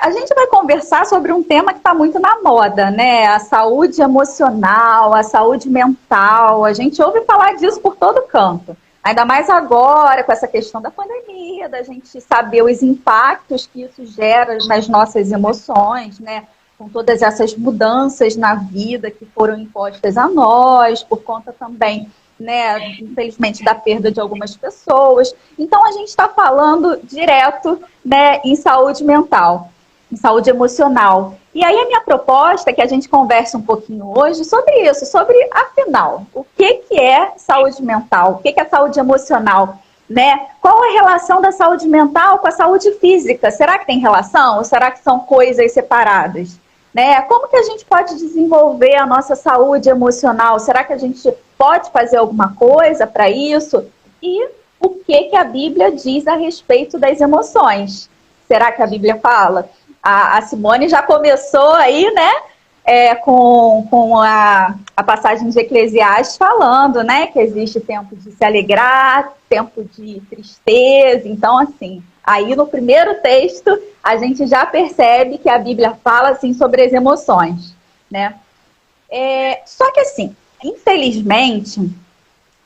A gente vai conversar sobre um tema que está muito na moda, né? A saúde emocional, a saúde mental. A gente ouve falar disso por todo canto. Ainda mais agora, com essa questão da pandemia, da gente saber os impactos que isso gera nas nossas emoções, né? Com todas essas mudanças na vida que foram impostas a nós, por conta também, né, infelizmente, da perda de algumas pessoas. Então, a gente está falando direto, né, em saúde mental, em saúde emocional. E aí, a minha proposta é que a gente converse um pouquinho hoje sobre isso, sobre, afinal, o que é saúde mental, o que é saúde emocional, né? Qual a relação da saúde mental com a saúde física? Será que tem relação ou será que são coisas separadas? Né? Como que a gente pode desenvolver a nossa saúde emocional? Será que a gente pode fazer alguma coisa para isso? E o que a Bíblia diz a respeito das emoções? Será que a Bíblia fala? A Simone já começou aí, né? Com a passagem de Eclesiastes falando, né? Que existe tempo de se alegrar, tempo de tristeza. Então, assim, aí no primeiro texto a gente já percebe que a Bíblia fala assim sobre as emoções, né? Só que assim, infelizmente,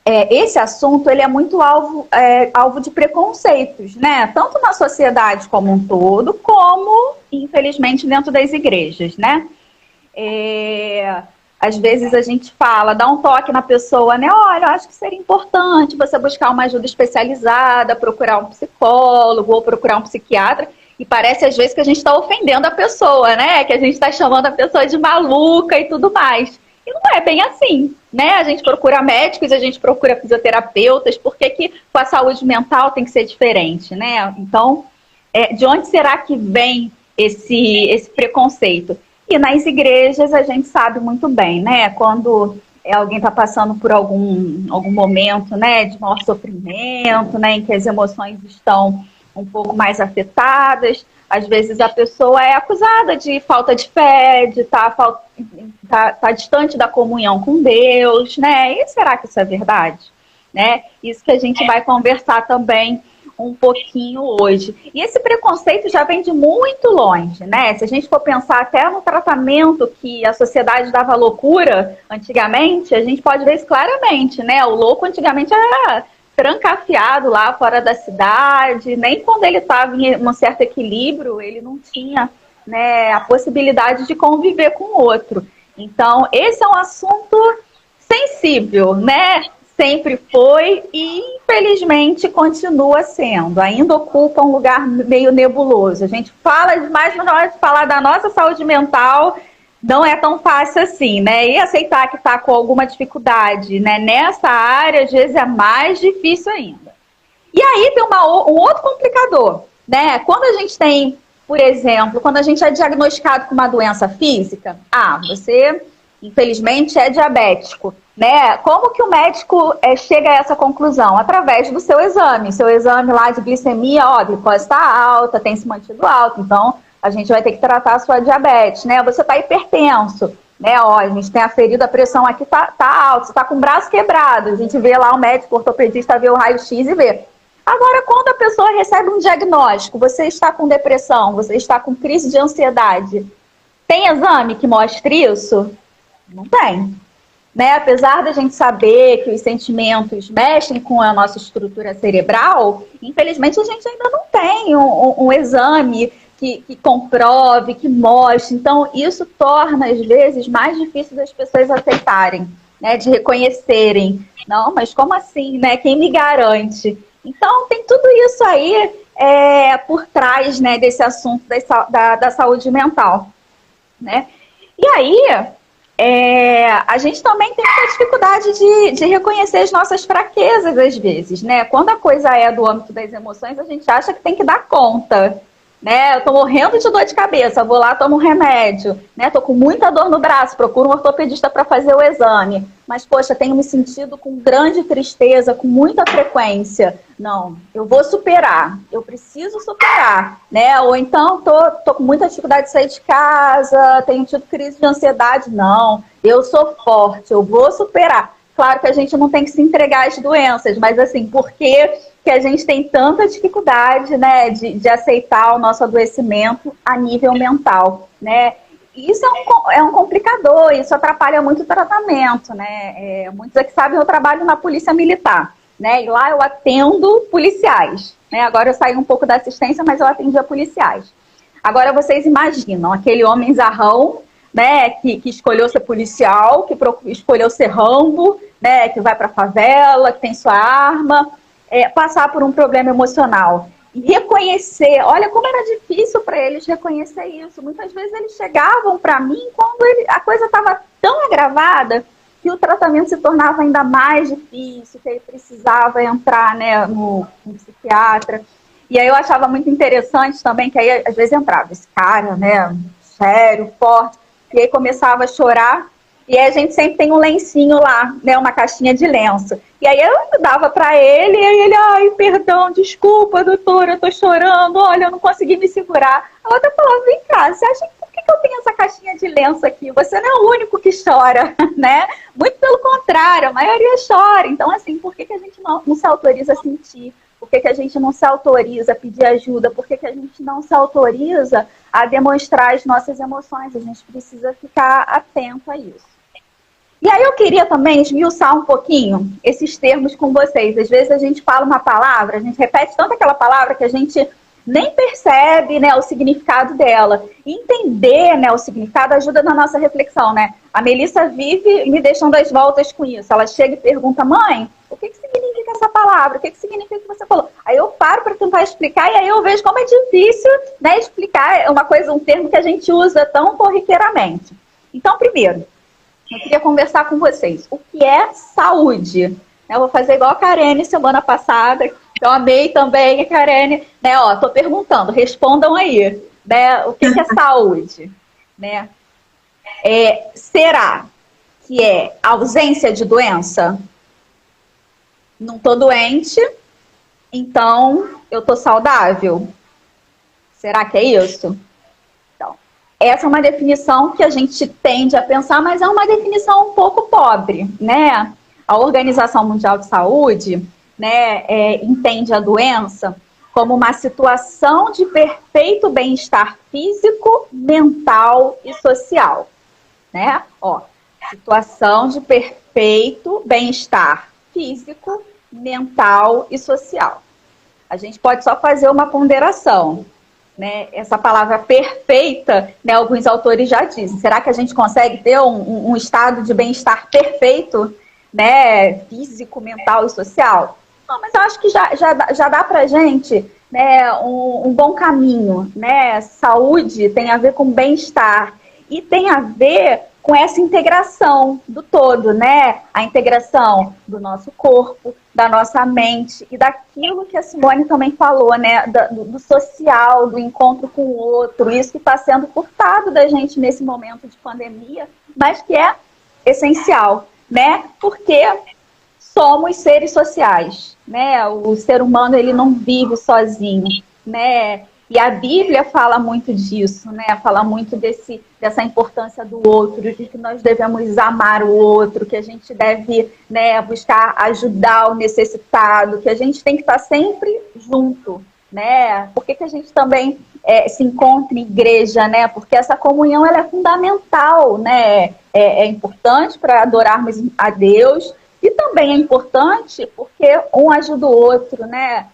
esse assunto ele é muito alvo de preconceitos, né? Tanto na sociedade como um todo, como, infelizmente, dentro das igrejas, né? Às vezes a gente fala, dá um toque na pessoa, né? Olha, eu acho que seria importante você buscar uma ajuda especializada, procurar um psicólogo ou procurar um psiquiatra. E parece às vezes que a gente está ofendendo a pessoa, né? Que a gente está chamando a pessoa de maluca e tudo mais. E não é bem assim, né? A gente procura médicos, a gente procura fisioterapeutas, por que com a saúde mental tem que ser diferente, né? Então, de onde será que vem esse preconceito? E nas igrejas a gente sabe muito bem, né? Quando alguém está passando por algum momento, né, de maior sofrimento, né, em que as emoções estão um pouco mais afetadas, às vezes a pessoa é acusada de falta de fé, de tá distante da comunhão com Deus, né? E será que isso é verdade? Né? Isso que a gente vai conversar também um pouquinho hoje. E esse preconceito já vem de muito longe, né? Se a gente for pensar até no tratamento que a sociedade dava loucura antigamente, a gente pode ver isso claramente, né? O louco antigamente era trancafiado lá fora da cidade, nem quando ele estava em um certo equilíbrio, ele não tinha, né, a possibilidade de conviver com o outro. Então, esse é um assunto sensível, né? Sempre foi e, infelizmente, continua sendo. Ainda ocupa um lugar meio nebuloso. A gente fala demais, mas na hora de falar da nossa saúde mental, não é tão fácil assim, né? E aceitar que está com alguma dificuldade, né, nessa área, às vezes é mais difícil ainda. E aí tem um outro complicador, né? Quando a gente tem, por exemplo, quando a gente é diagnosticado com uma doença física, você, infelizmente, é diabético, né? Como que o médico chega a essa conclusão? Através do seu exame lá de glicemia, a glicose está alta, tem se mantido alto, então a gente vai ter que tratar a sua diabetes, né? Você está hipertenso, né? A gente tem aferido, a pressão aqui tá alta, você está com o braço quebrado, a gente vê lá o médico, o ortopedista, vê o raio-x e vê. Agora, quando a pessoa recebe um diagnóstico, você está com depressão, você está com crise de ansiedade, tem exame que mostre isso? Não tem. Né? Apesar da gente saber que os sentimentos mexem com a nossa estrutura cerebral, infelizmente a gente ainda não tem um exame que comprove, que mostre. Então, isso torna, às vezes, mais difícil das pessoas aceitarem, né? De reconhecerem. Não, mas como assim, né? Quem me garante? Então, tem tudo isso aí por trás, né, desse assunto da saúde mental, né? E aí, a gente também tem muita dificuldade de reconhecer as nossas fraquezas, às vezes, né? Quando a coisa é do âmbito das emoções, a gente acha que tem que dar conta, né? Eu tô morrendo de dor de cabeça, vou lá, tomo um remédio, né? Tô com muita dor no braço, procuro um ortopedista para fazer o exame. Mas, poxa, tenho me sentido com grande tristeza, com muita frequência. Não, eu vou superar, eu preciso superar, né? Ou então, tô com muita dificuldade de sair de casa, tenho tido crise de ansiedade. Não, eu sou forte, eu vou superar. Claro que a gente não tem que se entregar às doenças, mas assim, por que a gente tem tanta dificuldade, né, de aceitar o nosso adoecimento a nível mental, né? Isso é um complicador, isso atrapalha muito o tratamento, né? Muitos aqui sabem, eu trabalho na Polícia Militar, né? E lá eu atendo policiais, né? Agora eu saí um pouco da assistência, mas eu atendia policiais. Agora vocês imaginam aquele homem zarrão, né, que escolheu ser policial, que escolheu ser Rambo, né, que vai para a favela, que tem sua arma, passar por um problema emocional. E reconhecer, olha como era difícil para eles reconhecer isso. Muitas vezes eles chegavam para mim quando a coisa estava tão agravada que o tratamento se tornava ainda mais difícil, que ele precisava entrar, né, no psiquiatra. E aí eu achava muito interessante também que aí às vezes entrava esse cara, né, sério, forte, e aí começava a chorar. E aí a gente sempre tem um lencinho lá, né, uma caixinha de lenço. E aí eu dava para ele, e aí ele, ai, perdão, desculpa, doutora, eu tô chorando, olha, eu não consegui me segurar. A outra falava, vem cá, você acha que por que eu tenho essa caixinha de lenço aqui? Você não é o único que chora, né? Muito pelo contrário, a maioria chora. Então, assim, por que a gente não se autoriza a sentir? Por que a gente não se autoriza a pedir ajuda? Por que a gente não se autoriza a demonstrar as nossas emoções? A gente precisa ficar atento a isso. E aí eu queria também esmiuçar um pouquinho esses termos com vocês. Às vezes a gente fala uma palavra, a gente repete tanto aquela palavra que a gente nem percebe, né, o significado dela. E entender, né, o significado ajuda na nossa reflexão, né? A Melissa vive me deixando às voltas com isso. Ela chega e pergunta, mãe, o que significa essa palavra? O que significa que você falou? Aí eu paro para tentar explicar e aí eu vejo como é difícil, né, explicar uma coisa, um termo que a gente usa tão corriqueiramente. Então, primeiro, eu queria conversar com vocês. O que é saúde? Eu vou fazer igual a Karene semana passada. Eu amei também a Karene. Né, ó, tô perguntando, respondam aí. Né, o que é saúde? Né? Será que é ausência de doença? Não tô doente, então eu tô saudável. Será que é isso? Essa é uma definição que a gente tende a pensar, mas é uma definição um pouco pobre, né? A Organização Mundial de Saúde, né, entende a doença como uma situação de perfeito bem-estar físico, mental e social, né? Ó, situação de perfeito bem-estar físico, mental e social. A gente pode só fazer uma ponderação. Né, essa palavra perfeita, né, alguns autores já dizem. Será que a gente consegue ter um estado de bem-estar perfeito, né, físico, mental e social? Não, mas eu acho que já dá para a gente, né, um bom caminho. Né? Saúde tem a ver com bem-estar e tem a ver com essa integração do todo, né? A integração do nosso corpo, da nossa mente e daquilo que a Simone também falou, né? Do social, do encontro com o outro, isso que está sendo furtado da gente nesse momento de pandemia, mas que é essencial, né? Porque somos seres sociais, né? O ser humano, ele não vive sozinho, né? E a Bíblia fala muito disso, né? Fala muito dessa importância do outro, de que nós devemos amar o outro, que a gente deve, né, buscar ajudar o necessitado, que a gente tem que estar sempre junto, né? Por que a gente também se encontra em igreja, né? Porque essa comunhão, ela é fundamental, né? É importante para adorarmos a Deus e também é importante porque um ajuda o outro, né?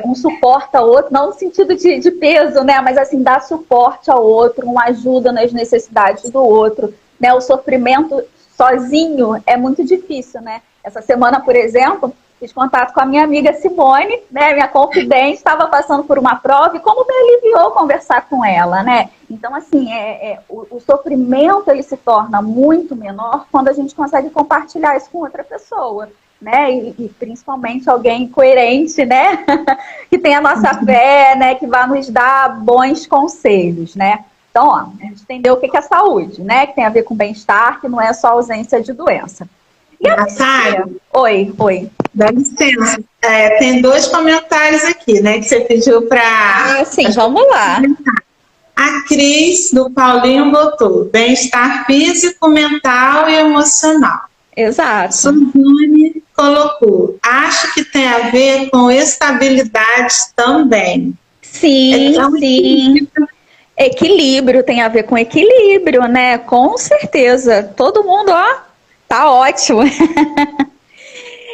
Um suporta o outro, não no sentido de peso, né? Mas assim, dá suporte ao outro, um ajuda nas necessidades do outro, né? O sofrimento sozinho é muito difícil, né? Essa semana, por exemplo, fiz contato com a minha amiga Simone, né? Minha confidente, estava passando por uma prova e como me aliviou conversar com ela, né? Então, assim, o sofrimento, ele se torna muito menor quando a gente consegue compartilhar isso com outra pessoa. Né? E principalmente alguém coerente, né? Que tem a nossa fé, né? Que vai nos dar bons conselhos, né? Então, ó, a gente entendeu o que é saúde, né? Que tem a ver com bem-estar, que não é só ausência de doença. E a Natália, Oi. Dá licença. Tem 2 comentários aqui, né? Que você pediu para... Sim, vamos lá. A Cris, do Paulinho, botou bem-estar físico, mental e emocional. Exato. Suzane colocou, acho que tem a ver com estabilidade também. Sim, sim. Equilíbrio tem a ver com equilíbrio, né? Com certeza. Todo mundo, ó, tá ótimo.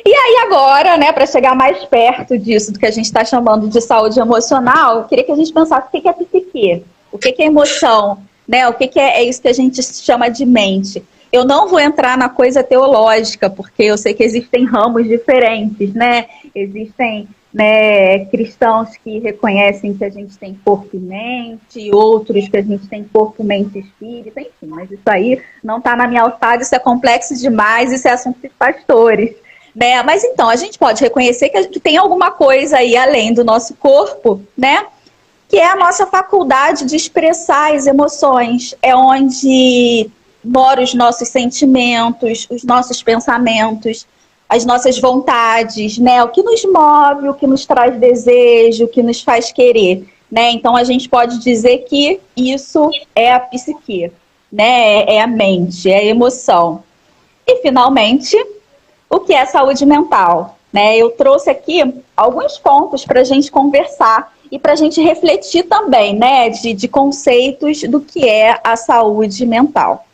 E aí agora, né, para chegar mais perto disso, do que a gente está chamando de saúde emocional, eu queria que a gente pensasse o que é psique, o que é emoção, né? O que é isso que a gente chama de mente. Eu não vou entrar na coisa teológica, porque eu sei que existem ramos diferentes, né? Existem, né, cristãos que reconhecem que a gente tem corpo e mente, outros que a gente tem corpo, mente e espírito, enfim, mas isso aí não está na minha alçada, isso é complexo demais, isso é assunto de pastores. Né? Mas então, a gente pode reconhecer que tem alguma coisa aí além do nosso corpo, né? Que é a nossa faculdade de expressar as emoções. É onde moram os nossos sentimentos, os nossos pensamentos, as nossas vontades, né? O que nos move, o que nos traz desejo, o que nos faz querer, né? Então, a gente pode dizer que isso é a psique, né? É a mente, é a emoção. E, finalmente, o que é saúde mental, né? Eu trouxe aqui alguns pontos para a gente conversar e para a gente refletir também, né, de conceitos do que é a saúde mental.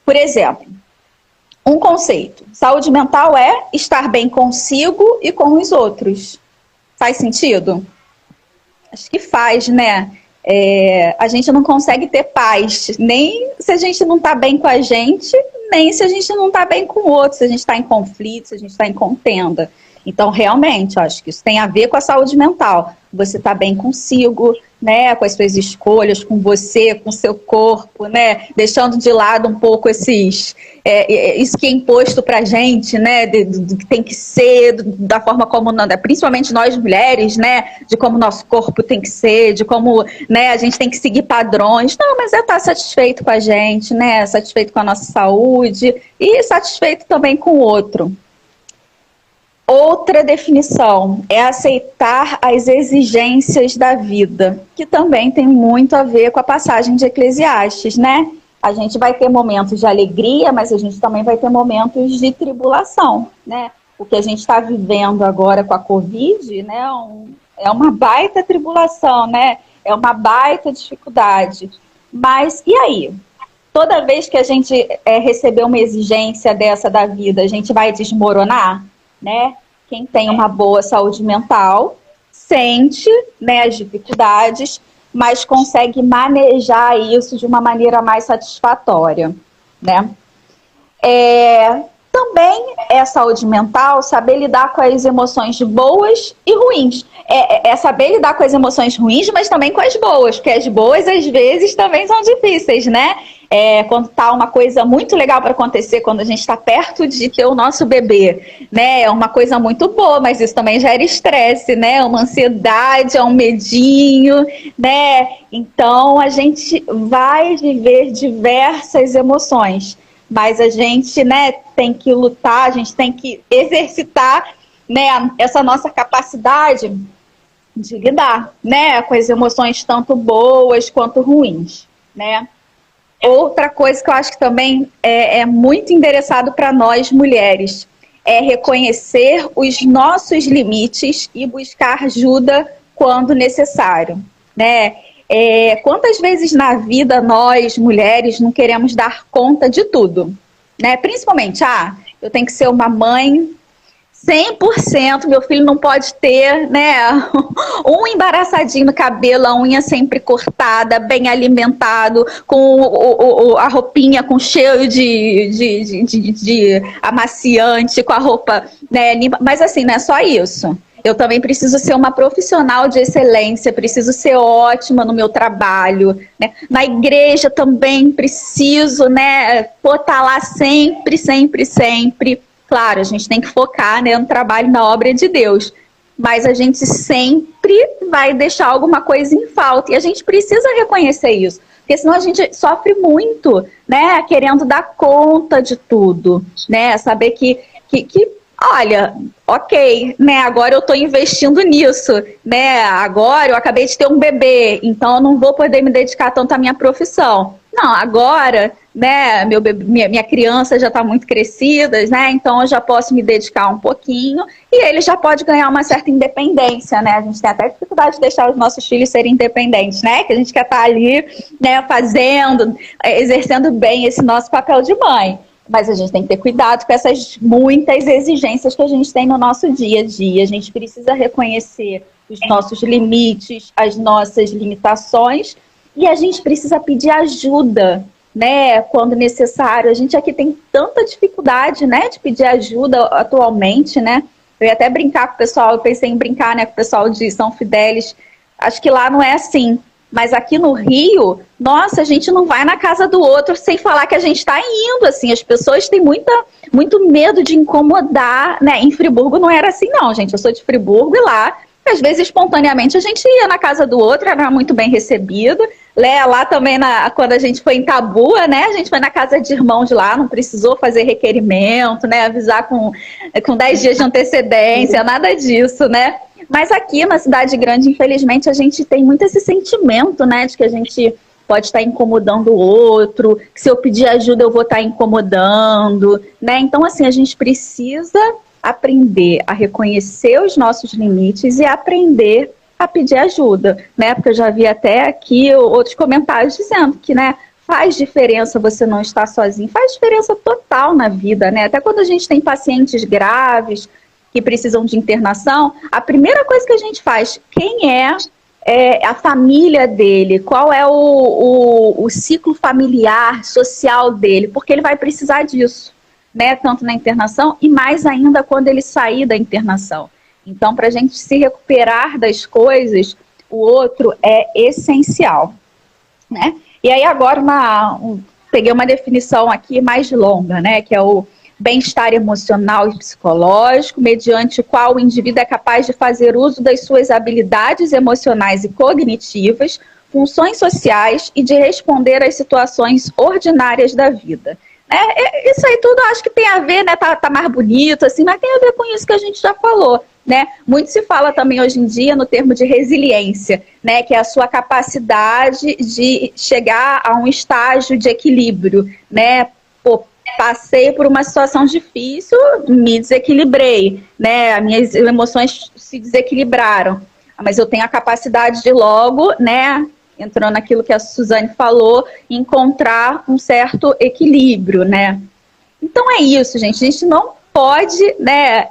Por exemplo, um conceito: saúde mental é estar bem consigo e com os outros. Faz sentido? Acho que faz, né? A gente não consegue ter paz, nem se a gente não está bem com a gente, nem se a gente não está bem com o outro, se a gente está em conflito, se a gente está em contenda. Então, realmente, eu acho que isso tem a ver com a saúde mental. Você está bem consigo, né, com as suas escolhas, com você, com o seu corpo, né, deixando de lado um pouco isso que é imposto para a gente, né, do que tem que ser, da forma como, principalmente nós mulheres, né, de como nosso corpo tem que ser, de como, né, a gente tem que seguir padrões. Não, mas é estar satisfeito com a gente, né, satisfeito com a nossa saúde e satisfeito também com o outro. Outra definição é aceitar as exigências da vida, que também tem muito a ver com a passagem de Eclesiastes, né? A gente vai ter momentos de alegria, mas a gente também vai ter momentos de tribulação, né? O que a gente está vivendo agora com a Covid, né, é uma baita tribulação, né? É uma baita dificuldade. Mas e aí? Toda vez que a gente receber uma exigência dessa da vida, a gente vai desmoronar? Né? Quem tem uma boa saúde mental sente, né, as dificuldades, mas consegue manejar isso de uma maneira mais satisfatória, né? Também é saúde mental saber lidar com as emoções boas e ruins. É saber lidar com as emoções ruins, mas também com as boas, porque as boas às vezes também são difíceis, né? Quando tá uma coisa muito legal para acontecer, quando a gente está perto de ter o nosso bebê, né? É uma coisa muito boa, mas isso também gera estresse, né? Uma ansiedade, um medinho, né? Então a gente vai viver diversas emoções, mas a gente, né, tem que lutar, a gente tem que exercitar, né, essa nossa capacidade de lidar, né, com as emoções tanto boas quanto ruins, né? Outra coisa que eu acho que também é muito endereçado para nós mulheres é reconhecer os nossos limites e buscar ajuda quando necessário, né? Quantas vezes na vida nós, mulheres, não queremos dar conta de tudo, né? Principalmente, eu tenho que ser uma mãe 100%, meu filho não pode ter, né, um embaraçadinho no cabelo, a unha sempre cortada, bem alimentado, com a roupinha com cheio de amaciante, com a roupa, né, limpa. Mas assim, não é só isso. Eu também preciso ser uma profissional de excelência, preciso ser ótima no meu trabalho, né? Na igreja também preciso, né, estar lá sempre, sempre, sempre. Claro, a gente tem que focar, né, no trabalho, na obra de Deus, mas a gente sempre vai deixar alguma coisa em falta e a gente precisa reconhecer isso, porque senão a gente sofre muito, né, querendo dar conta de tudo, né, saber que olha, ok, né, agora eu estou investindo nisso, né, agora eu acabei de ter um bebê, então eu não vou poder me dedicar tanto à minha profissão. Não, agora, né? Minha criança já está muito crescida, né? Então eu já posso me dedicar um pouquinho e ele já pode ganhar uma certa independência, né? A gente tem até dificuldade de deixar os nossos filhos serem independentes, né? Que a gente quer estar ali, né? Fazendo, exercendo bem esse nosso papel de mãe. Mas a gente tem que ter cuidado com essas muitas exigências que a gente tem no nosso dia a dia. A gente precisa reconhecer os nossos limites, as nossas limitações, e a gente precisa pedir ajuda, né, quando necessário. A gente aqui tem tanta dificuldade, né, de pedir ajuda atualmente, né? Eu ia até brincar com o pessoal, eu pensei em brincar, né, com o pessoal de São Fidélis. Acho que lá não é assim. Mas aqui no Rio, nossa, a gente não vai na casa do outro sem falar que a gente está indo, assim. As pessoas têm muito medo de incomodar, né? Em Friburgo não era assim, não, gente. Eu sou de Friburgo e lá, às vezes, espontaneamente, a gente ia na casa do outro, era muito bem recebido. Lá também, quando a gente foi em Tabua, né? A gente foi na casa de irmãos lá, não precisou fazer requerimento, né? Avisar com 10 dias de antecedência, nada disso, né? Mas aqui na cidade grande, infelizmente, a gente tem muito esse sentimento, né, de que a gente pode estar incomodando o outro, que se eu pedir ajuda eu vou estar incomodando, né? Então, assim, a gente precisa aprender a reconhecer os nossos limites e aprender a pedir ajuda, né? Porque eu já vi até aqui outros comentários dizendo que, né, faz diferença você não estar sozinho, faz diferença total na vida, né? Até quando a gente tem pacientes graves, que precisam de internação, a primeira coisa que a gente faz, quem é a família dele, qual é o ciclo familiar, social dele, porque ele vai precisar disso, né? Tanto na internação e mais ainda quando ele sair da internação. Então, para a gente se recuperar das coisas, o outro é essencial, né? E aí agora peguei uma definição aqui mais longa, né? Que é o bem-estar emocional e psicológico, mediante o qual o indivíduo é capaz de fazer uso das suas habilidades emocionais e cognitivas, funções sociais e de responder às situações ordinárias da vida. Isso aí tudo acho que tem a ver, né? Tá mais bonito, assim, mas tem a ver com isso que a gente já falou, né? Muito se fala também hoje em dia no termo de resiliência, né? Que é a sua capacidade de chegar a um estágio de equilíbrio, né? Passei por uma situação difícil, me desequilibrei, né? As minhas emoções se desequilibraram, mas eu tenho a capacidade de logo, né? Entrando naquilo que a Suzane falou, encontrar um certo equilíbrio, né? Então é isso, gente. A gente não pode, né,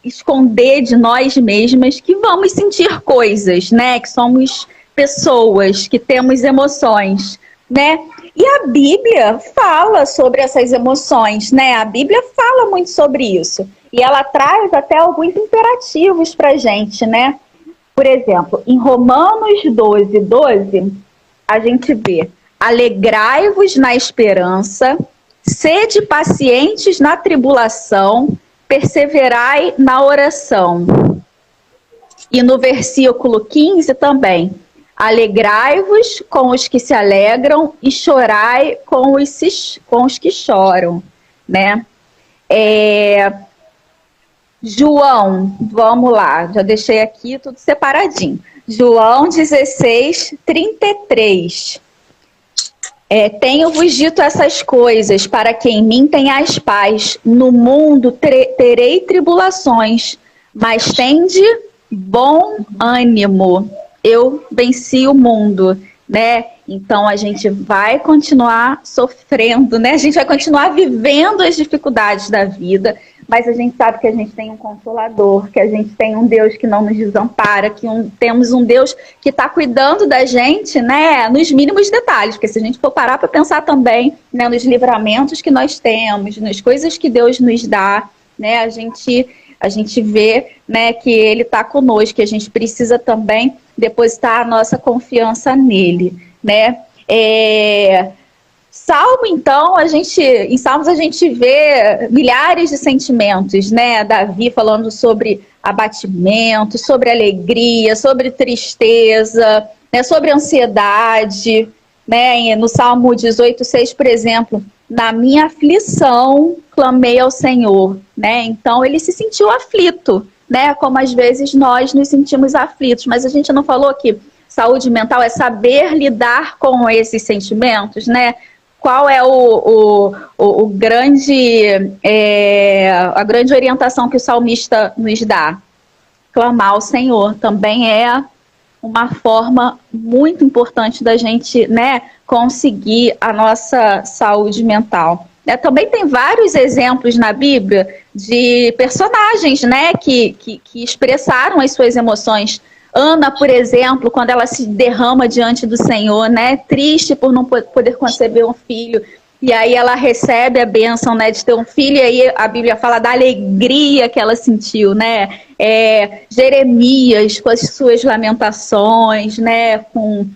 esconder de nós mesmas que vamos sentir coisas, né? Que somos pessoas, que temos emoções, né? E a Bíblia fala sobre essas emoções, né? A Bíblia fala muito sobre isso. E ela traz até alguns imperativos para a gente, né? Por exemplo, em Romanos 12:12, a gente vê: alegrai-vos na esperança, sede pacientes na tribulação, perseverai na oração. E no versículo 15 também: alegrai-vos com os que se alegram e chorai com os que choram, né? João, vamos lá, já deixei aqui tudo separadinho. João 16:33. Tenho-vos dito essas coisas para que em mim tenhais paz. No mundo terei tribulações, mas tende bom ânimo. Eu venci o mundo, né? Então a gente vai continuar sofrendo, né? A gente vai continuar vivendo as dificuldades da vida, mas a gente sabe que a gente tem um Consolador, que a gente tem um Deus que não nos desampara, que temos um Deus que está cuidando da gente, né? Nos mínimos detalhes, porque se a gente for parar para pensar também, né, nos livramentos que nós temos, nas coisas que Deus nos dá, né? A gente vê, né, que Ele está conosco, que a gente precisa também depositar a nossa confiança nele, né? Salmo, então, em Salmos a gente vê milhares de sentimentos, né? Davi falando sobre abatimento, sobre alegria, sobre tristeza, né? Sobre ansiedade, né? E no Salmo 18:6, por exemplo, na minha aflição clamei ao Senhor, né? Então ele se sentiu aflito, né? Como às vezes nós nos sentimos aflitos, mas a gente não falou que saúde mental é saber lidar com esses sentimentos, né? qual é o grande, a grande orientação que o salmista nos dá? Clamar ao Senhor. Também é uma forma muito importante da gente, né, conseguir a nossa saúde mental. Também tem vários exemplos na Bíblia de personagens, né, que expressaram as suas emoções. Ana, por exemplo, quando ela se derrama diante do Senhor, né, triste por não poder conceber um filho, e aí ela recebe a bênção, né, de ter um filho, e aí a Bíblia fala da alegria que ela sentiu, né? Jeremias com as suas lamentações, né, com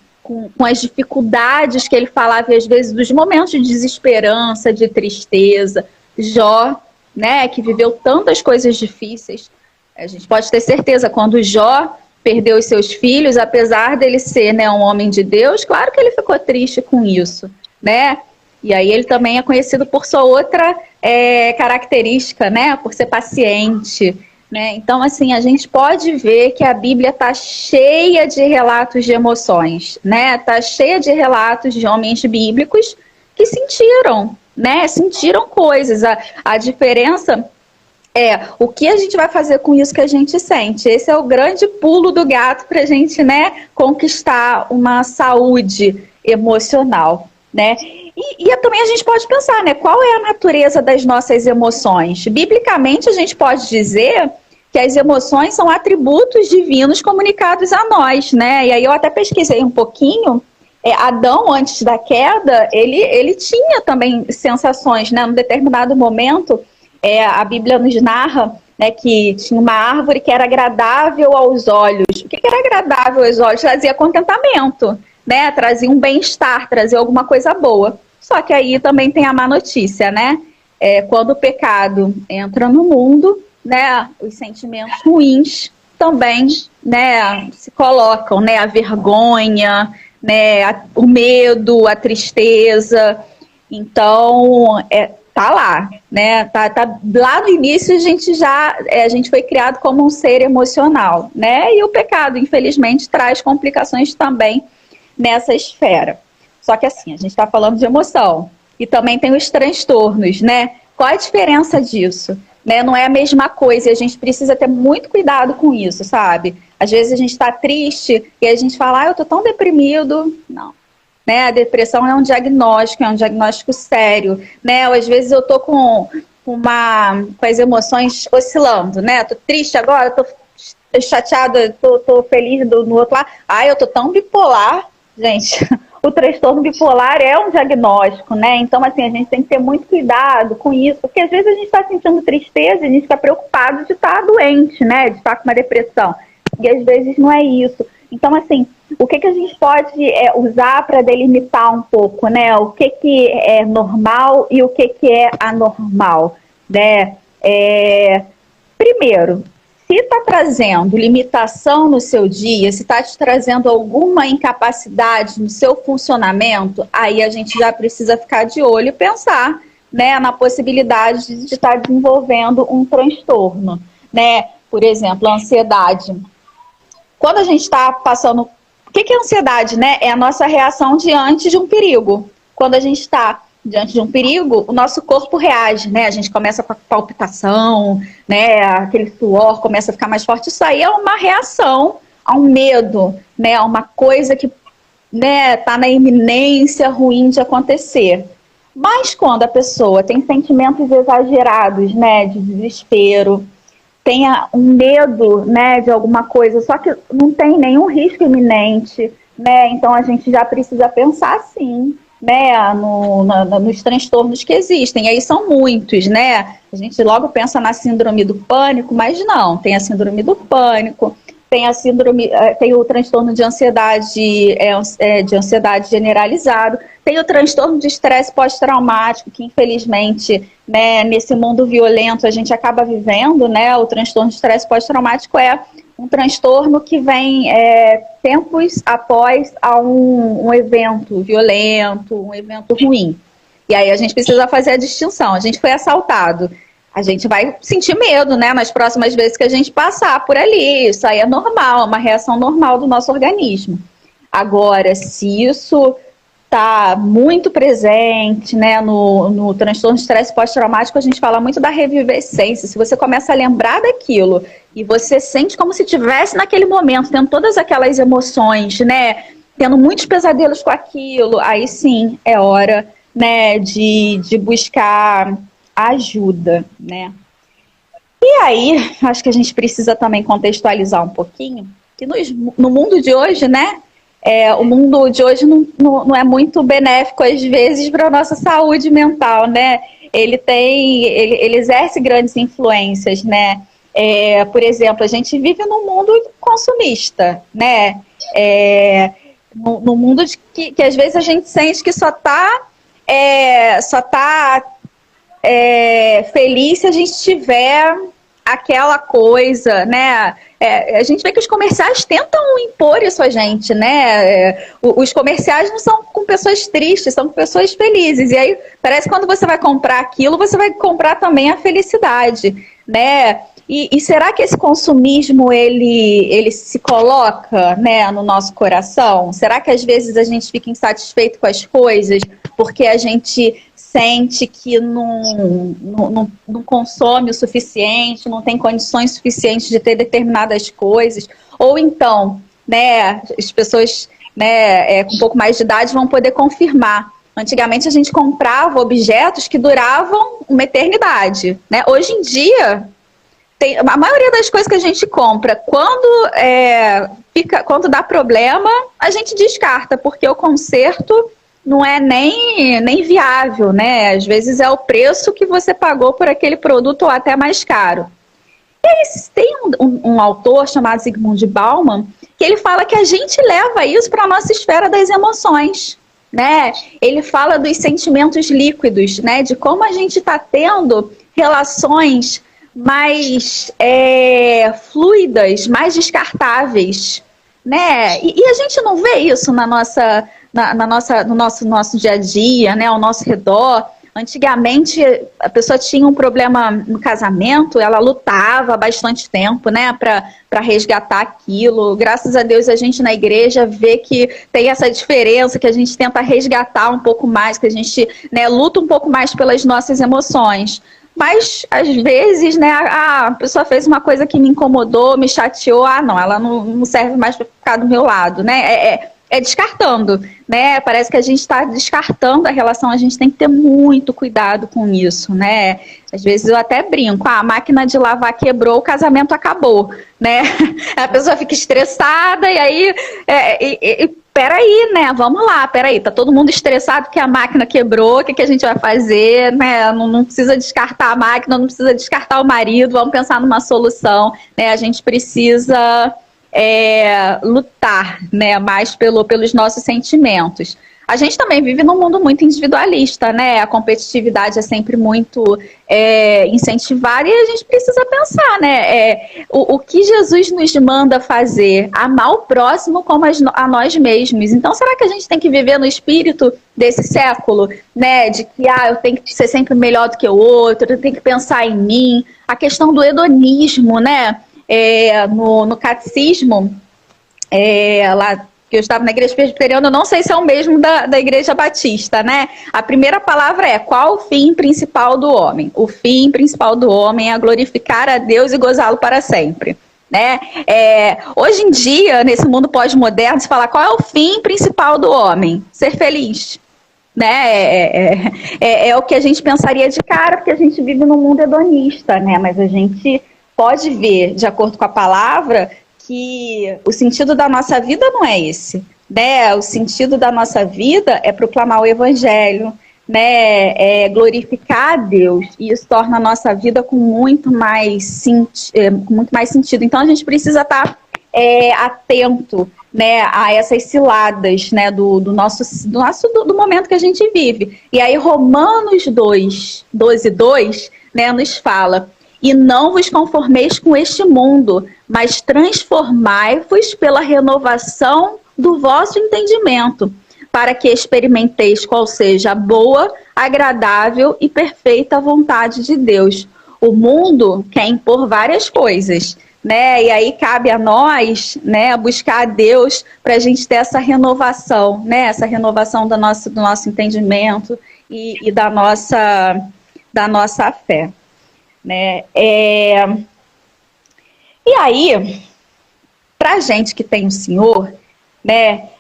as dificuldades que ele falava, e às vezes dos momentos de desesperança, de tristeza. Jó, né, que viveu tantas coisas difíceis. A gente pode ter certeza, quando Jó perdeu os seus filhos, apesar dele ser, né, um homem de Deus, claro que ele ficou triste com isso, né? E aí ele também é conhecido por sua outra característica, né, por ser paciente, né? Então, assim, a gente pode ver que a Bíblia está cheia de relatos de emoções, né? Está cheia de relatos de homens bíblicos que sentiram, né? Sentiram coisas. A diferença é o que a gente vai fazer com isso que a gente sente. Esse é o grande pulo do gato para a gente, né, conquistar uma saúde emocional, né? E também a gente pode pensar, né, qual é a natureza das nossas emoções? Biblicamente, a gente pode dizer que as emoções são atributos divinos comunicados a nós, né? E aí eu até pesquisei um pouquinho. Adão, antes da queda, ele tinha também sensações, né? Num determinado momento, a Bíblia nos narra, né, que tinha uma árvore que era agradável aos olhos. O que era agradável aos olhos? Trazia contentamento, né? Trazia um bem-estar, trazia alguma coisa boa. Só que aí também tem a má notícia, né? Quando o pecado entra no mundo, né, os sentimentos ruins também, né, se colocam, né? A vergonha, né, o medo, a tristeza. Então, tá lá, né? Tá lá no início a gente foi criado como um ser emocional, né? E o pecado, infelizmente, traz complicações também nessa esfera. Só que assim, a gente está falando de emoção e também tem os transtornos, né? Qual a diferença disso? Né? Não é a mesma coisa, e a gente precisa ter muito cuidado com isso, sabe? Às vezes a gente está triste e a gente fala, eu tô tão deprimido. Não. Né? A depressão é um diagnóstico sério, né? Ou às vezes eu tô com as emoções oscilando, né? Tô triste agora, tô chateada, tô feliz no outro lado. Eu tô tão bipolar, gente. O transtorno bipolar é um diagnóstico, né? Então, assim, a gente tem que ter muito cuidado com isso, porque às vezes a gente está sentindo tristeza, a gente está preocupado de estar doente, né? De estar com uma depressão. E às vezes não é isso. Então, assim, o que a gente pode usar para delimitar um pouco, né? O que é normal e o que é anormal, né? Primeiro, se está trazendo limitação no seu dia, se está te trazendo alguma incapacidade no seu funcionamento, aí a gente já precisa ficar de olho e pensar, né, na possibilidade de estar desenvolvendo um transtorno, né? Por exemplo, a ansiedade. Quando a gente está passando... O que é ansiedade, né? É a nossa reação diante de um perigo. Quando a gente está diante de um perigo, o nosso corpo reage, né? A gente começa com a palpitação, né? Aquele suor começa a ficar mais forte. Isso aí é uma reação a um medo, né? A uma coisa que, né, tá na iminência ruim de acontecer. Mas quando a pessoa tem sentimentos exagerados, né? De desespero, tenha um medo, né, de alguma coisa, só que não tem nenhum risco iminente, né? Então a gente já precisa pensar sim, né, nos transtornos que existem. E aí são muitos, né? A gente logo pensa na síndrome do pânico, mas não, tem a síndrome do pânico, tem o transtorno de ansiedade, de ansiedade generalizado, tem o transtorno de estresse pós-traumático, que infelizmente, né, nesse mundo violento a gente acaba vivendo, né? O transtorno de estresse pós-traumático é um transtorno que vem tempos após um evento violento, um evento ruim. E aí a gente precisa fazer a distinção. A gente foi assaltado, a gente vai sentir medo, né, nas próximas vezes que a gente passar por ali. Isso aí é normal, é uma reação normal do nosso organismo. Agora, se isso está muito presente, né, no transtorno de estresse pós-traumático. A gente fala muito da revivescência. Se você começa a lembrar daquilo e você sente como se estivesse naquele momento, tendo todas aquelas emoções, né, tendo muitos pesadelos com aquilo, aí sim é hora, né, de buscar ajuda, né. E aí, acho que a gente precisa também contextualizar um pouquinho, que no mundo de hoje, né, o mundo de hoje não é muito benéfico, às vezes, para a nossa saúde mental, né? Ele exerce grandes influências, né? Por exemplo, a gente vive num mundo consumista, né? No mundo que às vezes a gente sente que só tá feliz se a gente tiver aquela coisa, né? A gente vê que os comerciais tentam impor isso a gente, né? Os comerciais não são com pessoas tristes, são com pessoas felizes. E aí parece que quando você vai comprar aquilo, você vai comprar também a felicidade, né? E será que esse consumismo, ele se coloca, né, no nosso coração? Será que às vezes a gente fica insatisfeito com as coisas porque a gente sente que não consome o suficiente, não tem condições suficientes de ter determinadas coisas? Ou então, né, as pessoas, né, com um pouco mais de idade vão poder confirmar. Antigamente a gente comprava objetos que duravam uma eternidade, né? Hoje em dia, a maioria das coisas que a gente compra, quando dá problema, a gente descarta, porque o conserto não é nem viável, né? Às vezes é o preço que você pagou por aquele produto ou até mais caro. E aí tem um autor chamado Zygmunt Bauman, que ele fala que a gente leva isso para a nossa esfera das emoções, né? Ele fala dos sentimentos líquidos, né? De como a gente está tendo relações mais fluidas, mais descartáveis, né? E a gente não vê isso no nosso dia a dia, né? Ao nosso redor. Antigamente, a pessoa tinha um problema no casamento, ela lutava há bastante tempo, né, para resgatar aquilo. Graças a Deus, a gente na igreja vê que tem essa diferença, que a gente tenta resgatar um pouco mais, que a gente, né, luta um pouco mais pelas nossas emoções. Mas, às vezes, né, a pessoa fez uma coisa que me incomodou, me chateou, não, ela não serve mais para ficar do meu lado, né? Descartando, né? Parece que a gente está descartando a relação, a gente tem que ter muito cuidado com isso, né? Às vezes eu até brinco, a máquina de lavar quebrou, o casamento acabou, né? A pessoa fica estressada e aí, peraí, né? Vamos lá, peraí, tá todo mundo estressado que a máquina quebrou, o que a gente vai fazer, né? Não precisa descartar a máquina, não precisa descartar o marido, vamos pensar numa solução, né? A gente precisa lutar, né, mais pelos nossos sentimentos. A gente também vive num mundo muito individualista, né? A competitividade é sempre muito incentivada e a gente precisa pensar, né? O que Jesus nos manda fazer? Amar o próximo como a nós mesmos. Então, será que a gente tem que viver no espírito desse século, né? De que eu tenho que ser sempre melhor do que o outro, eu tenho que pensar em mim. A questão do hedonismo, né? No catecismo, lá que eu estava na igreja presbiteriana, eu não sei se é o mesmo da igreja batista, né? A primeira palavra é: qual o fim principal do homem? O fim principal do homem é glorificar a Deus e gozá-lo para sempre, né? Hoje em dia, nesse mundo pós-moderno, se fala qual é o fim principal do homem? Ser feliz, né? É o que a gente pensaria de cara, porque a gente vive num mundo hedonista, né? Mas a gente pode ver, de acordo com a palavra, que o sentido da nossa vida não é esse, né? O sentido da nossa vida é proclamar o evangelho, né? É glorificar a Deus, e isso torna a nossa vida com muito mais sentido. Então a gente precisa estar atento, né, a essas ciladas, né, do momento que a gente vive. E aí Romanos 12:2, né, nos fala: e não vos conformeis com este mundo, mas transformai-vos pela renovação do vosso entendimento, para que experimenteis qual seja a boa, agradável e perfeita vontade de Deus. O mundo quer impor várias coisas, né? E aí cabe a nós, né, buscar a Deus para a gente ter essa renovação, né? Essa renovação do nosso entendimento e da nossa fé, né? E aí, para a gente que tem o Senhor, né,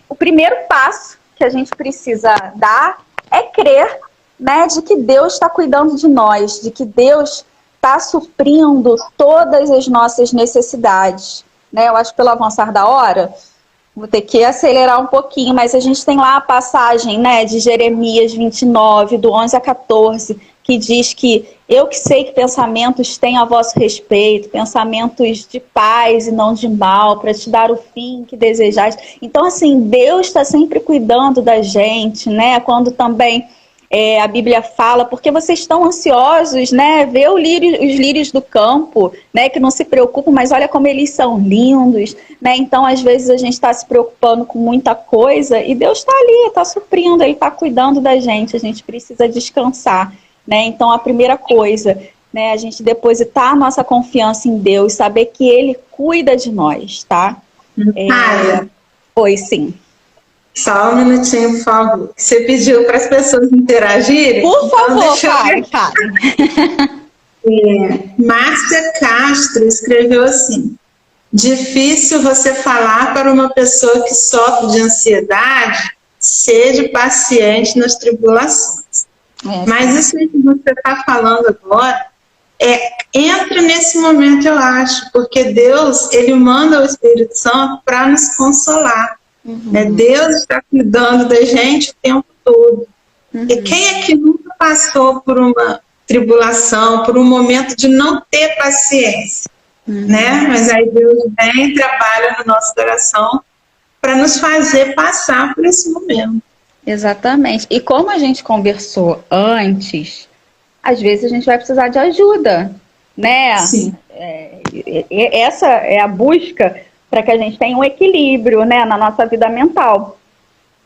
o primeiro passo que a gente precisa dar é crer, né, de que Deus está cuidando de nós, de que Deus está suprindo todas as nossas necessidades, né? Eu acho que pelo avançar da hora, vou ter que acelerar um pouquinho, mas a gente tem lá a passagem, né, de Jeremias 29, do 11 a 14, que diz que eu que sei que pensamentos tenho a vosso respeito, pensamentos de paz e não de mal, para te dar o fim que desejais. Então, assim, Deus está sempre cuidando da gente, né? Quando também a Bíblia fala, porque vocês estão ansiosos, né? Vê os lírios do campo, né? Que não se preocupam, mas olha como eles são lindos, né? Então, às vezes, a gente está se preocupando com muita coisa e Deus está ali, está suprindo, Ele está cuidando da gente. A gente precisa descansar, né? Então, a primeira coisa, né? A gente depositar a nossa confiança em Deus, saber que Ele cuida de nós, tá? Oi, sim. Só um minutinho, por favor. Você pediu para as pessoas interagirem? Por favor, Karen. Márcia Castro escreveu assim: difícil você falar para uma pessoa que sofre de ansiedade, seja paciente nas tribulações. Mas isso que você está falando agora entra nesse momento, eu acho, porque Deus, Ele manda o Espírito Santo para nos consolar. Deus está cuidando da gente o tempo todo. E quem é que nunca passou por uma tribulação, por um momento de não ter paciência, né? Mas aí Deus vem e trabalha no nosso coração para nos fazer passar por esse momento. Exatamente. E como a gente conversou antes, às vezes a gente vai precisar de ajuda, né? Sim. Essa é a busca para que a gente tenha um equilíbrio, né, na nossa vida mental.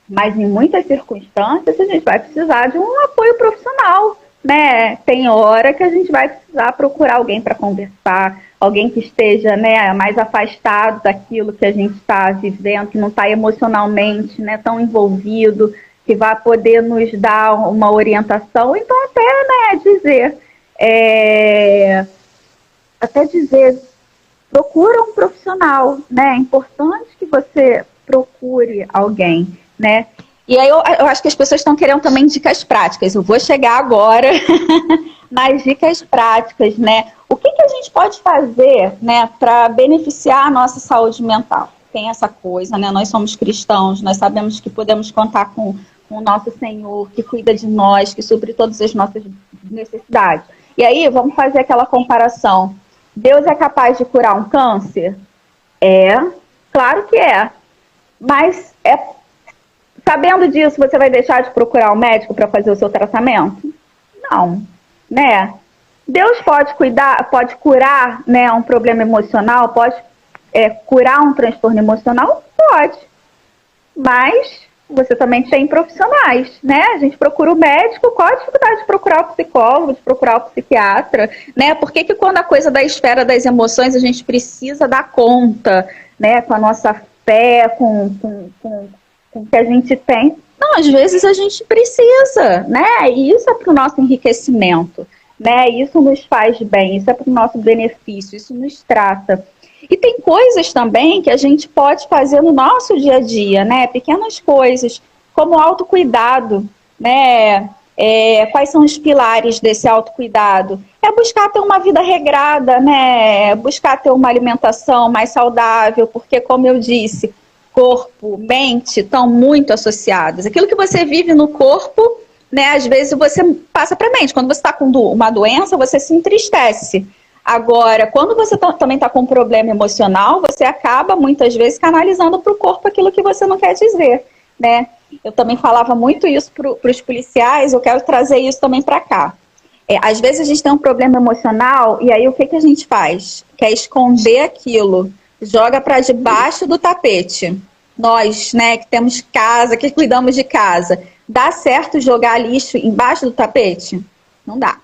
Mas em muitas circunstâncias a gente vai precisar de um apoio profissional, né? Tem hora que a gente vai precisar procurar alguém para conversar, alguém que esteja, né, mais afastado daquilo que a gente está vivendo, que não está emocionalmente, né, tão envolvido, que vai poder nos dar uma orientação. Então até, né, dizer, procura um profissional, né? É importante que você procure alguém, né? E aí eu acho que as pessoas estão querendo também dicas práticas. Eu vou chegar agora nas dicas práticas, né? O que a gente pode fazer, né, para beneficiar a nossa saúde mental? Tem essa coisa, né? Nós somos cristãos, nós sabemos que podemos contar com o nosso Senhor, que cuida de nós, que supre todas as nossas necessidades. E aí, vamos fazer aquela comparação. Deus é capaz de curar um câncer? Claro que é. Mas, sabendo disso, você vai deixar de procurar um médico para fazer o seu tratamento? Não, né? Deus pode curar, né, um problema emocional, pode curar um transtorno emocional? Pode. Mas você também tem profissionais, né? A gente procura o médico, qual a dificuldade de procurar o psicólogo, de procurar o psiquiatra, né? Por que quando a coisa da esfera das emoções a gente precisa dar conta, né? Com a nossa fé, com o que a gente tem? Não, às vezes a gente precisa, né? E isso é para o nosso enriquecimento, né? Isso nos faz bem, isso é para o nosso benefício, isso nos trata. E tem coisas também que a gente pode fazer no nosso dia a dia, né? Pequenas coisas, como autocuidado, né? Quais são os pilares desse autocuidado? É buscar ter uma vida regrada, né? Buscar ter uma alimentação mais saudável, porque, como eu disse, corpo, mente estão muito associados. Aquilo que você vive no corpo, né? Às vezes você passa para a mente. Quando você está com uma doença, você se entristece. Agora, quando você também está com um problema emocional, você acaba, muitas vezes, canalizando para o corpo aquilo que você não quer dizer, né? Eu também falava muito isso para os policiais, eu quero trazer isso também para cá. Às vezes a gente tem um problema emocional, e aí o que a gente faz? Quer esconder aquilo, joga para debaixo do tapete. Nós, né, que temos casa, que cuidamos de casa, dá certo jogar lixo embaixo do tapete? Não dá.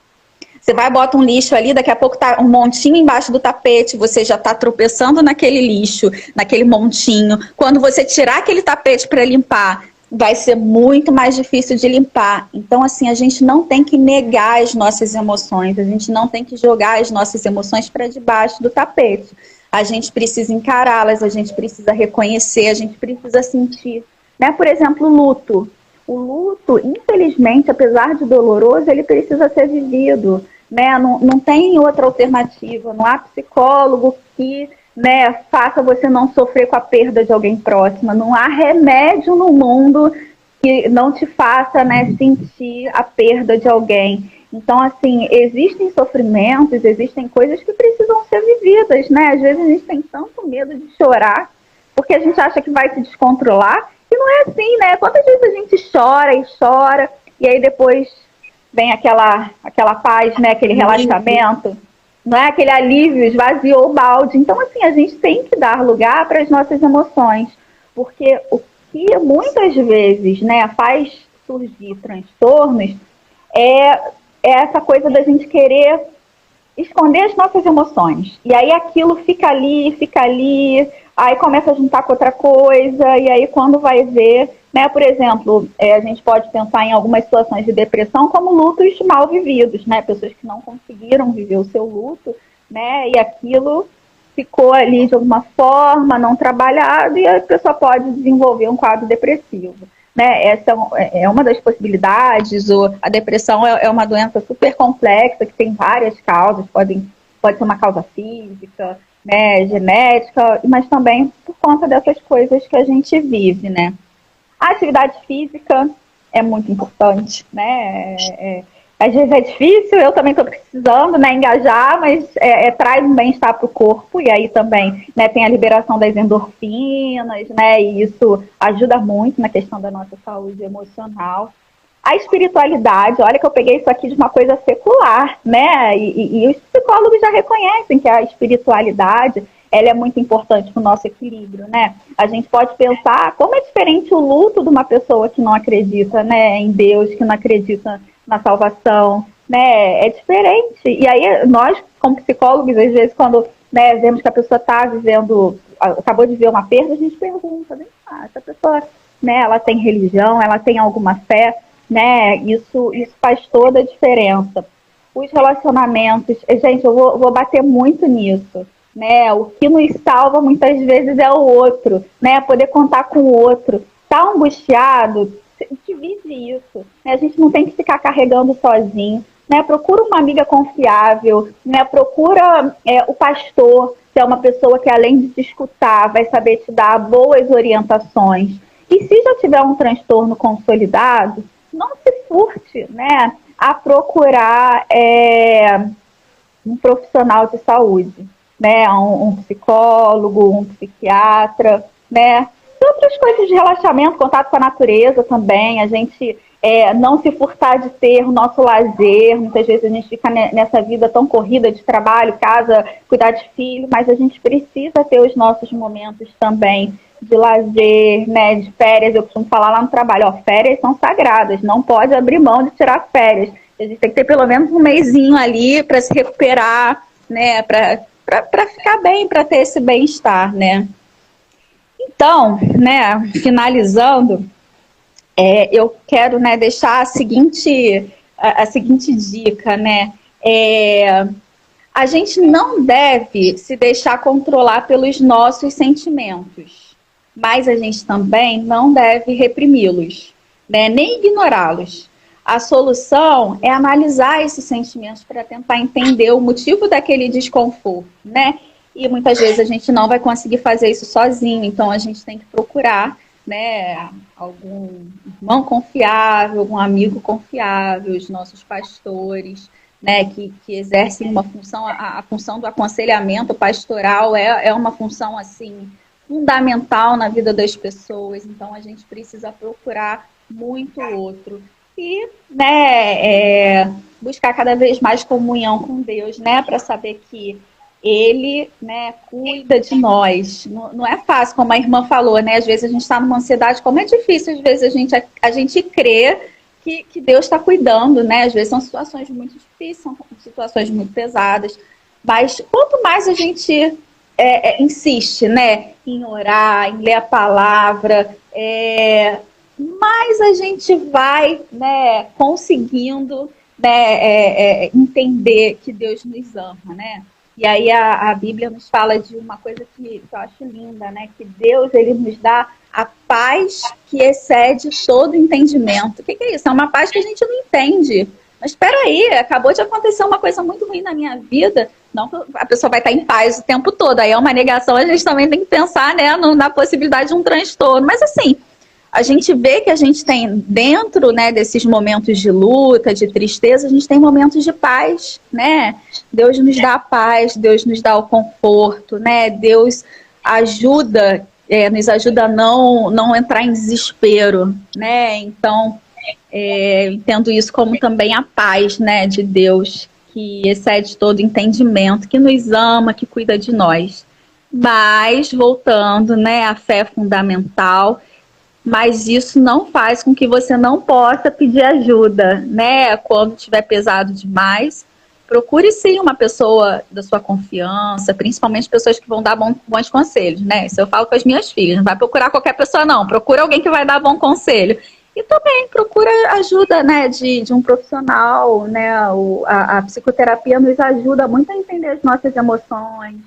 Você vai, bota um lixo ali, daqui a pouco tá um montinho embaixo do tapete, você já tá tropeçando naquele lixo, naquele montinho. Quando você tirar aquele tapete para limpar, vai ser muito mais difícil de limpar. Então, assim, a gente não tem que negar as nossas emoções, a gente não tem que jogar as nossas emoções para debaixo do tapete. A gente precisa encará-las, a gente precisa reconhecer, a gente precisa sentir. Né? Por exemplo, o luto. O luto, infelizmente, apesar de doloroso, ele precisa ser vivido. Né? Não tem outra alternativa, não há psicólogo que, né, faça você não sofrer com a perda de alguém próximo. Não há remédio no mundo que não te faça, né, sentir a perda de alguém. Então, assim, existem sofrimentos, existem coisas que precisam ser vividas, né? Às vezes a gente tem tanto medo de chorar, porque a gente acha que vai se descontrolar, e não é assim, né? Quantas vezes a gente chora, e aí depois vem aquela paz, né? Aquele relaxamento, não é? Aquele alívio, esvaziou o balde. Então, assim, a gente tem que dar lugar para as nossas emoções, porque o que muitas vezes, né, faz surgir transtornos é essa coisa da gente querer esconder as nossas emoções. E aí aquilo fica ali, aí começa a juntar com outra coisa, e aí quando vai ver, né, por exemplo, a gente pode pensar em algumas situações de depressão como lutos mal vividos, né, pessoas que não conseguiram viver o seu luto, né, e aquilo ficou ali de alguma forma, não trabalhado, e a pessoa pode desenvolver um quadro depressivo. Né, essa é uma das possibilidades. A depressão é uma doença super complexa, que tem várias causas, pode ser uma causa física, né, genética, mas também por conta dessas coisas que a gente vive, né. A atividade física é muito importante, né, às vezes é difícil, eu também estou precisando, né, engajar, mas traz um bem-estar para o corpo, e aí também, né, tem a liberação das endorfinas, né, e isso ajuda muito na questão da nossa saúde emocional. A espiritualidade, olha que eu peguei isso aqui de uma coisa secular, né, e os psicólogos já reconhecem que a espiritualidade, ela é muito importante para o nosso equilíbrio, né? A gente pode pensar como é diferente o luto de uma pessoa que não acredita, né, em Deus, que não acredita na salvação, né? É diferente. E aí nós, como psicólogos, às vezes quando, né, vemos que a pessoa está vivendo, acabou de ver uma perda, a gente pergunta, essa pessoa, né, ela tem religião, ela tem alguma fé, né? Isso faz toda a diferença. Os relacionamentos, gente, eu vou bater muito nisso. Né, o que nos salva muitas vezes é o outro, né, poder contar com o outro. Tá angustiado? Divide isso. Né, a gente não tem que ficar carregando sozinho. Né, procura uma amiga confiável, né, procura o pastor, que é uma pessoa que além de te escutar, vai saber te dar boas orientações. E se já tiver um transtorno consolidado, não se furte, né, a procurar um profissional de saúde. Né, um psicólogo, um psiquiatra, né, e outras coisas de relaxamento, contato com a natureza também, a gente não se furtar de ter o nosso lazer, muitas vezes a gente fica nessa vida tão corrida de trabalho, casa, cuidar de filho, mas a gente precisa ter os nossos momentos também de lazer, né, de férias. Eu costumo falar lá no trabalho, férias são sagradas, não pode abrir mão de tirar férias, a gente tem que ter pelo menos um mesinho ali para se recuperar, né, para ficar bem, para ter esse bem-estar, né? Então, né, finalizando, eu quero, né, deixar a seguinte dica, né? A gente não deve se deixar controlar pelos nossos sentimentos, mas a gente também não deve reprimi-los, né, nem ignorá-los. A solução é analisar esses sentimentos para tentar entender o motivo daquele desconforto, né? E muitas vezes a gente não vai conseguir fazer isso sozinho, então a gente tem que procurar, né, algum irmão confiável, algum amigo confiável, os nossos pastores, né, que exercem uma função, a função do aconselhamento pastoral é uma função, assim, fundamental na vida das pessoas, então a gente precisa procurar muito outro. E, né, buscar cada vez mais comunhão com Deus, né, para saber que Ele, né, cuida de nós. Não é fácil, como a irmã falou, né, às vezes a gente está numa ansiedade, como é difícil, às vezes a gente crer que Deus está cuidando, né, às vezes são situações muito difíceis. difíceis, são situações muito pesadas, mas quanto mais a gente insiste, né, em orar, em ler a palavra, mais a gente vai, né, conseguindo, né, entender que Deus nos ama, né? E aí a Bíblia nos fala de uma coisa que eu acho linda, né? Que Deus, ele nos dá a paz que excede todo entendimento. O que é isso? É uma paz que a gente não entende. Mas espera aí, acabou de acontecer uma coisa muito ruim na minha vida. Não que a pessoa vai estar em paz o tempo todo. Aí é uma negação, a gente também tem que pensar, né, na possibilidade de um transtorno. Mas assim, a gente vê que a gente tem dentro, né, desses momentos de luta, de tristeza, a gente tem momentos de paz, né? Deus nos dá a paz, Deus nos dá o conforto, né? Deus ajuda, nos ajuda a não entrar em desespero, né? Então, eu entendo isso como também a paz, né, de Deus, que excede todo entendimento, que nos ama, que cuida de nós. Mas, voltando, né, a fé é fundamental. Mas isso não faz com que você não possa pedir ajuda, né? Quando estiver pesado demais, procure sim uma pessoa da sua confiança, principalmente pessoas que vão dar bons conselhos, né? Isso eu falo com as minhas filhas, não vai procurar qualquer pessoa não, procura alguém que vai dar bom conselho. E também procura ajuda, né, de um profissional, né? A psicoterapia nos ajuda muito a entender as nossas emoções,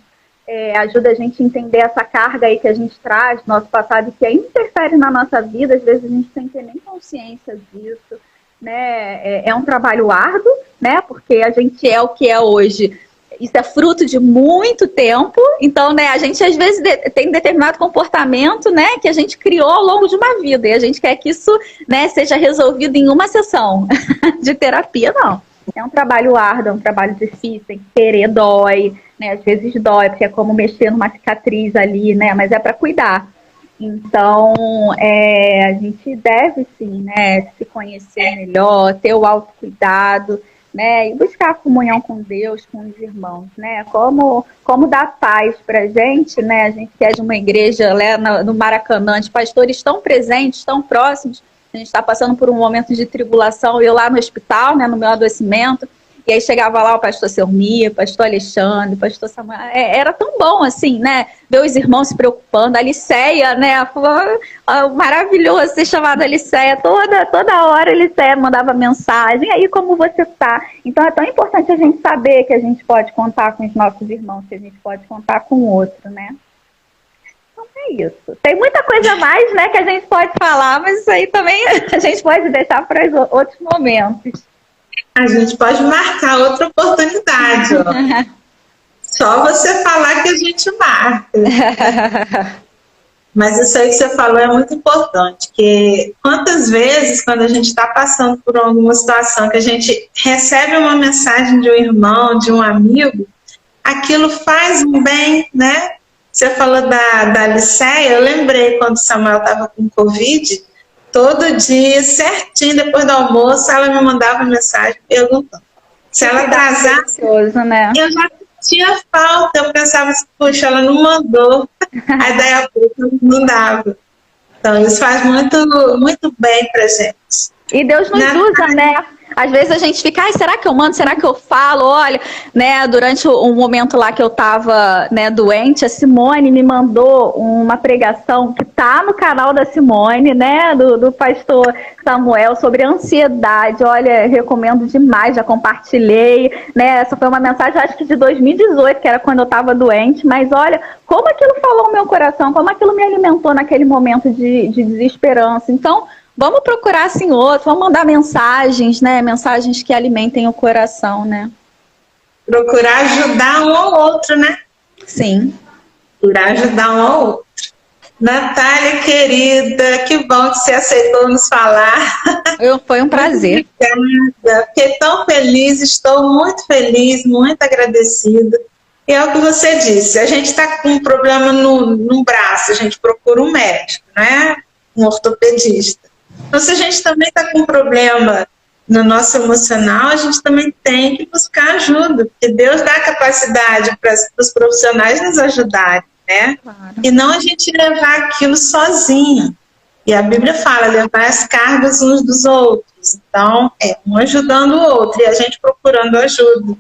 ajuda a gente a entender essa carga aí que a gente traz do nosso passado, que interfere na nossa vida, às vezes a gente sem ter nem consciência disso, né? É um trabalho árduo, né? Porque a gente é o que é hoje. Isso é fruto de muito tempo, então, né, a gente às vezes tem determinado comportamento, né, que a gente criou ao longo de uma vida, e a gente quer que isso, né, seja resolvido em uma sessão de terapia, não. É um trabalho árduo, é um trabalho difícil, tem que querer, dói, né? Às vezes dói, porque é como mexer numa cicatriz ali, né? Mas é para cuidar. Então, a gente deve, sim, né, se conhecer melhor, ter o autocuidado, né? E buscar a comunhão com Deus, com os irmãos, né? Como dar paz para a gente, né? A gente que é de uma igreja lá no Maracanã, de pastores tão presentes, tão próximos. A gente está passando por um momento de tribulação, eu lá no hospital, né, no meu adoecimento, e aí chegava lá o pastor Selmir, o pastor Alexandre, o pastor Samuel, era tão bom assim, né, ver os irmãos se preocupando, a Liceia, né, maravilhoso ser chamada Liceia, toda hora a Liceia mandava mensagem, aí como você tá? Então é tão importante a gente saber que a gente pode contar com os nossos irmãos, que a gente pode contar com o outro, né. É isso. Tem muita coisa mais, né, que a gente pode falar, mas isso aí também a gente pode deixar para outros momentos. A gente pode marcar outra oportunidade, ó. Só você falar que a gente marca. Mas isso aí que você falou é muito importante, que quantas vezes, quando a gente está passando por alguma situação, que a gente recebe uma mensagem de um irmão, de um amigo, aquilo faz um bem, né? Você falou da Liceia, eu lembrei quando o Samuel estava com Covid, todo dia, certinho, depois do almoço, ela me mandava mensagem perguntando. Se ela atrasasse, né? Eu já tinha falta, eu pensava assim, puxa, ela não mandou, aí daí a pouco ela mandava. Então isso faz muito, muito bem pra gente. E Deus nos usa, né? Às vezes a gente fica, será que eu mando? Será que eu falo? Olha, né, durante um momento lá que eu tava, né, doente, a Simone me mandou uma pregação que tá no canal da Simone, né, do pastor Samuel, sobre ansiedade. Olha, recomendo demais, já compartilhei, né, essa foi uma mensagem, acho que de 2018, que era quando eu tava doente, mas olha, como aquilo falou no meu coração, como aquilo me alimentou naquele momento de desesperança. Então, vamos procurar assim outro, vamos mandar mensagens, né? Mensagens que alimentem o coração, né? Procurar ajudar um ao outro, né? Sim. Procurar ajudar um ao outro. Natália, querida, que bom que você aceitou nos falar. Foi um prazer. Muito obrigada. Fiquei tão feliz, estou muito feliz, muito agradecida. E é o que você disse, a gente está com um problema no braço, a gente procura um médico, né? Um ortopedista. Então, se a gente também está com um problema no nosso emocional, a gente também tem que buscar ajuda, porque Deus dá capacidade para os profissionais nos ajudarem, né? Claro. E não a gente levar aquilo sozinho. E a Bíblia fala, levar as cargas uns dos outros. Então, um ajudando o outro e a gente procurando ajuda.